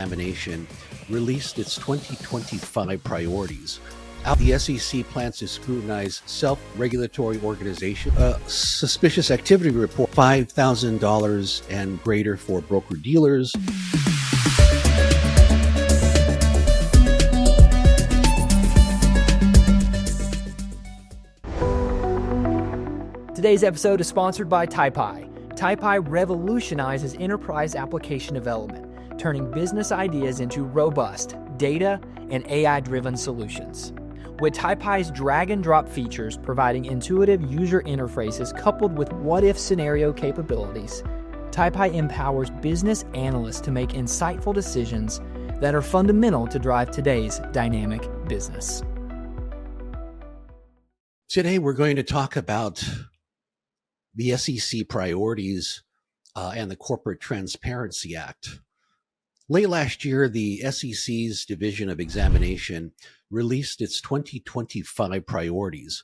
Examination released its 2025 priorities. The SEC plans to scrutinize self-regulatory organizations. Suspicious activity report, $5,000 and greater for broker-dealers. Today's episode is sponsored by TyPi. TyPi revolutionizes enterprise application development, turning business ideas into robust, data, and AI-driven solutions. With TyPi's drag-and-drop features providing intuitive user interfaces coupled with what-if scenario capabilities, TyPi empowers business analysts to make insightful decisions that are fundamental to drive today's dynamic business. Today, we're going to talk about the SEC priorities and the Corporate Transparency Act. Late last year, the SEC's Division of Examination released its 2025 priorities.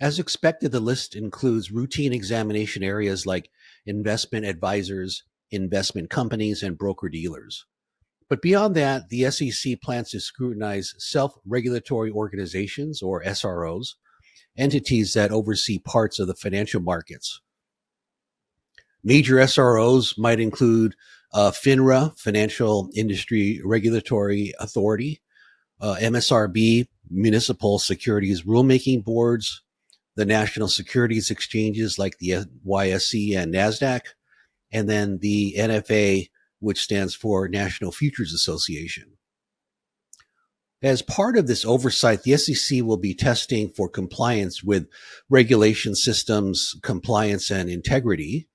As expected, the list includes routine examination areas like investment advisors, investment companies, and broker-dealers. But beyond that, the SEC plans to scrutinize self-regulatory organizations, or SROs, entities that oversee parts of the financial markets. Major SROs might include FINRA, Financial Industry Regulatory Authority, MSRB, Municipal Securities Rulemaking Boards, the National Securities Exchanges like the NYSE and NASDAQ, and then the NFA, which stands for National Futures Association. As part of this oversight, the SEC will be testing for compliance with regulation systems, compliance, and integrity,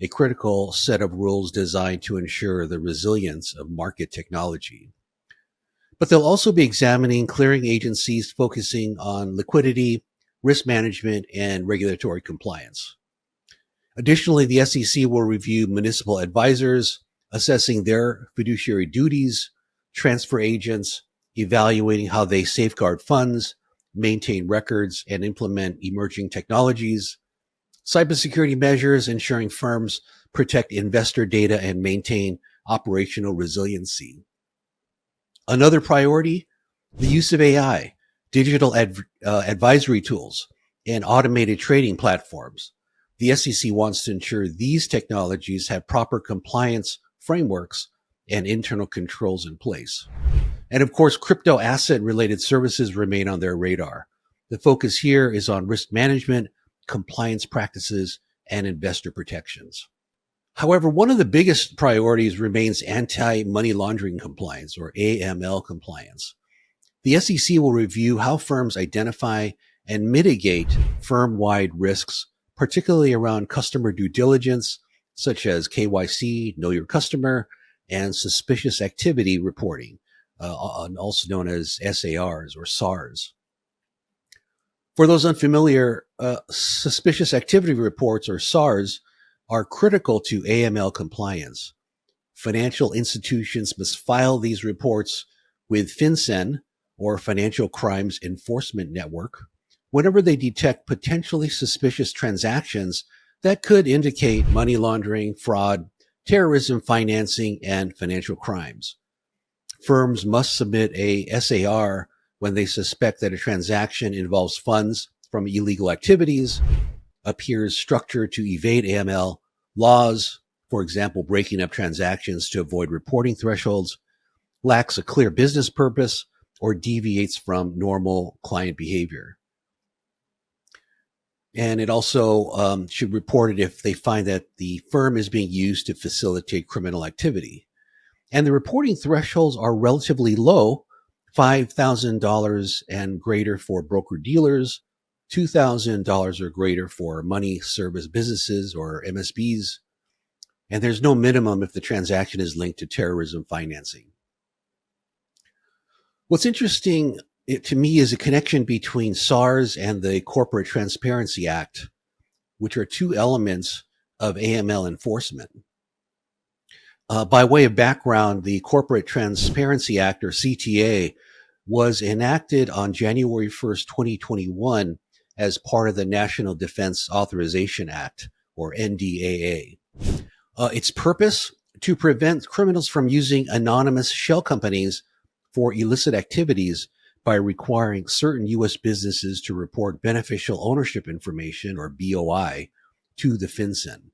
a critical set of rules designed to ensure the resilience of market technology. But they'll also be examining clearing agencies focusing on liquidity, risk management, and regulatory compliance. Additionally, the SEC will review municipal advisors, assessing their fiduciary duties, transfer agents, evaluating how they safeguard funds, maintain records, and implement emerging technologies, cybersecurity measures, ensuring firms protect investor data and maintain operational resiliency. Another priority, the use of AI, digital advisory tools, and automated trading platforms. The SEC wants to ensure these technologies have proper compliance frameworks and internal controls in place. And of course, crypto asset related services remain on their radar. The focus here is on risk management, compliance practices, and investor protections. However, one of the biggest priorities remains anti-money laundering compliance, or AML compliance. The SEC will review how firms identify and mitigate firm-wide risks, particularly around customer due diligence, such as KYC, Know Your Customer, and suspicious activity reporting, also known as SARs or SARs. For those unfamiliar, suspicious activity reports, or SARs, are critical to AML compliance. Financial institutions must file these reports with FinCEN, or Financial Crimes Enforcement Network, whenever they detect potentially suspicious transactions that could indicate money laundering, fraud, terrorism financing, and financial crimes. Firms must submit a SAR when they suspect that a transaction involves funds from illegal activities, appears structured to evade AML laws, for example, breaking up transactions to avoid reporting thresholds, lacks a clear business purpose, or deviates from normal client behavior. And it also should report it if they find that the firm is being used to facilitate criminal activity. And the reporting thresholds are relatively low, $5,000 and greater for broker-dealers, $2,000 or greater for money service businesses or MSBs, and there's no minimum if the transaction is linked to terrorism financing. What's interesting to me is a connection between SARs and the Corporate Transparency Act, which are two elements of AML enforcement. By way of background, the Corporate Transparency Act, or CTA, was enacted on January 1st, 2021 as part of the National Defense Authorization Act, or NDAA. Its purpose, to prevent criminals from using anonymous shell companies for illicit activities by requiring certain U.S. businesses to report beneficial ownership information, or BOI, to the FinCEN.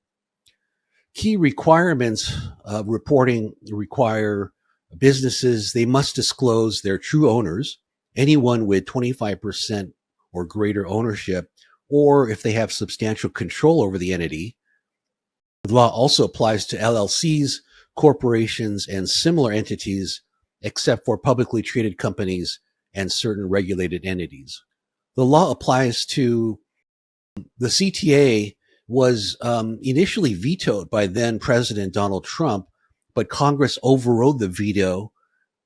Key requirements of reporting require businesses, they must disclose their true owners, anyone with 25% or greater ownership, or if they have substantial control over the entity. The law also applies to LLCs, corporations, and similar entities, except for publicly traded companies and certain regulated entities. The law applies to the CTA was initially vetoed by then President Donald Trump, but Congress overrode the veto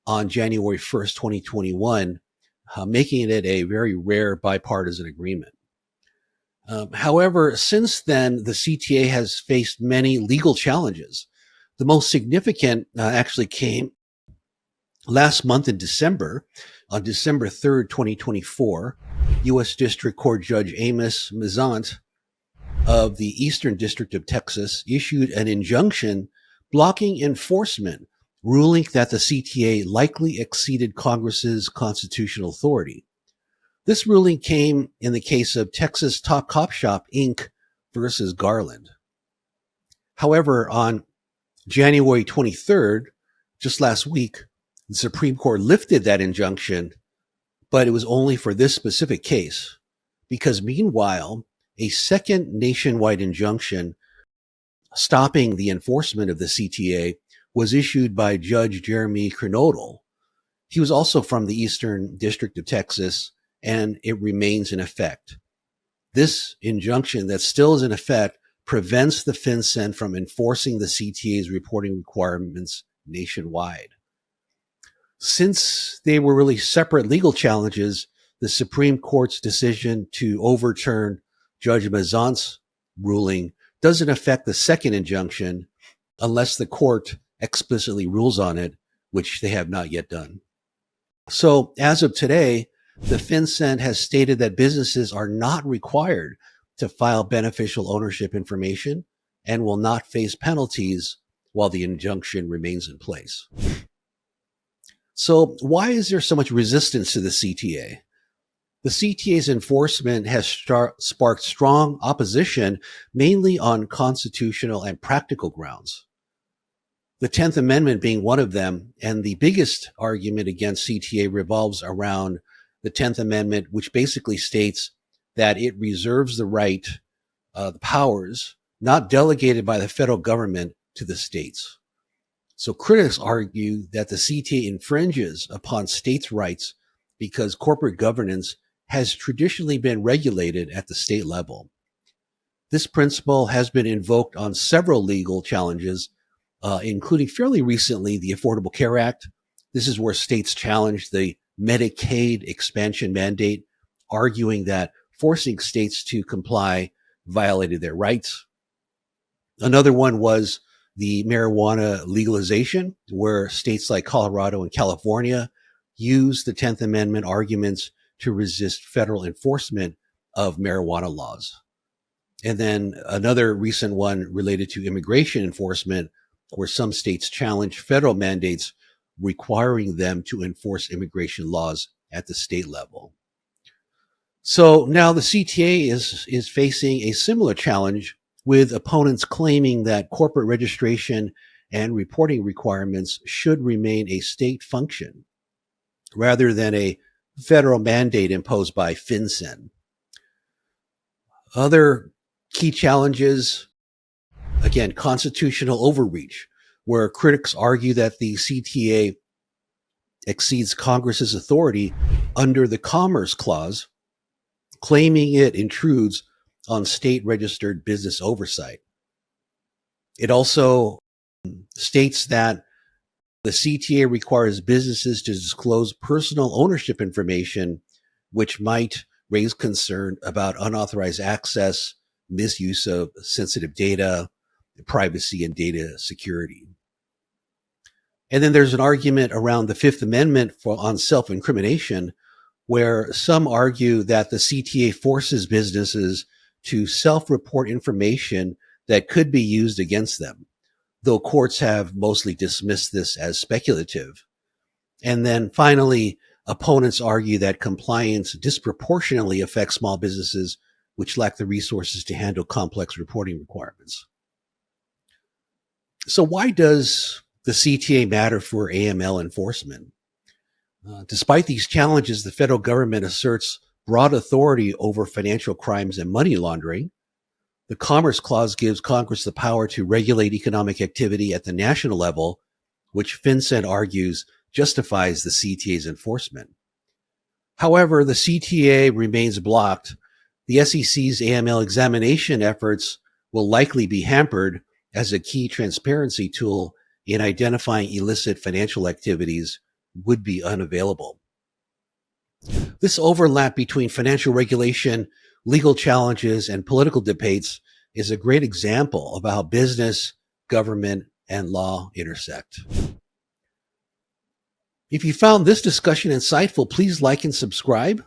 on January 1st, 2021, making it a very rare bipartisan agreement. However, since then, the CTA has faced many legal challenges. The most significant actually came last month in December. On December 3rd, 2024, U.S. District Court Judge Amos Mezant of the Eastern District of Texas issued an injunction blocking enforcement, ruling that the CTA likely exceeded Congress's constitutional authority. This ruling came in the case of Texas Top Cop Shop, Inc. versus Garland. However, on January 23rd, just last week, the Supreme Court lifted that injunction, but it was only for this specific case, because meanwhile, a second nationwide injunction stopping the enforcement of the CTA was issued by Judge Jeremy Kernodle. He was also from the Eastern District of Texas, and it remains in effect. This injunction that still is in effect prevents the FinCEN from enforcing the CTA's reporting requirements nationwide. Since they were really separate legal challenges, the Supreme Court's decision to overturn Judge Mezant's ruling doesn't affect the second injunction unless the court explicitly rules on it, which they have not yet done. So as of today, the FinCEN has stated that businesses are not required to file beneficial ownership information and will not face penalties while the injunction remains in place. So why is there so much resistance to the CTA? The CTA's enforcement has sparked strong opposition, mainly on constitutional and practical grounds. The 10th Amendment being one of them, and the biggest argument against CTA revolves around the 10th Amendment, which basically states that it reserves the right, the powers not delegated by the federal government to the states. So critics argue that the CTA infringes upon states' rights because corporate governance has traditionally been regulated at the state level. This principle has been invoked on several legal challenges, including fairly recently the Affordable Care Act. This is where states challenged the Medicaid expansion mandate, arguing that forcing states to comply violated their rights. Another one was the marijuana legalization, where states like Colorado and California used the 10th Amendment arguments to resist federal enforcement of marijuana laws. And then another recent one related to immigration enforcement, where some states challenged federal mandates requiring them to enforce immigration laws at the state level. So now the CTA is facing a similar challenge, with opponents claiming that corporate registration and reporting requirements should remain a state function rather than a federal mandate imposed by FinCEN. Other key challenges, again, constitutional overreach, where critics argue that the CTA exceeds Congress's authority under the Commerce Clause, claiming it intrudes on state-registered business oversight. It also states that the CTA requires businesses to disclose personal ownership information, which might raise concern about unauthorized access, misuse of sensitive data, privacy, and data security. And then there's an argument around the Fifth Amendment on self-incrimination, where some argue that the CTA forces businesses to self-report information that could be used against them. though courts have mostly dismissed this as speculative. And then finally, opponents argue that compliance disproportionately affects small businesses which lack the resources to handle complex reporting requirements. So why does the CTA matter for AML enforcement? Despite these challenges, the federal government asserts broad authority over financial crimes and money laundering. The Commerce Clause gives Congress the power to regulate economic activity at the national level, which FinCEN argues justifies the CTA's enforcement. However, the CTA remains blocked. The SEC's AML examination efforts will likely be hampered as a key transparency tool in identifying illicit financial activities would be unavailable. This overlap between financial regulation, legal challenges, and political debates is a great example of how business, government, and law intersect. If you found this discussion insightful, please like and subscribe.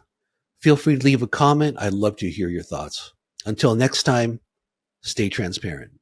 Feel free to leave a comment. I'd love to hear your thoughts. Until next time, stay transparent.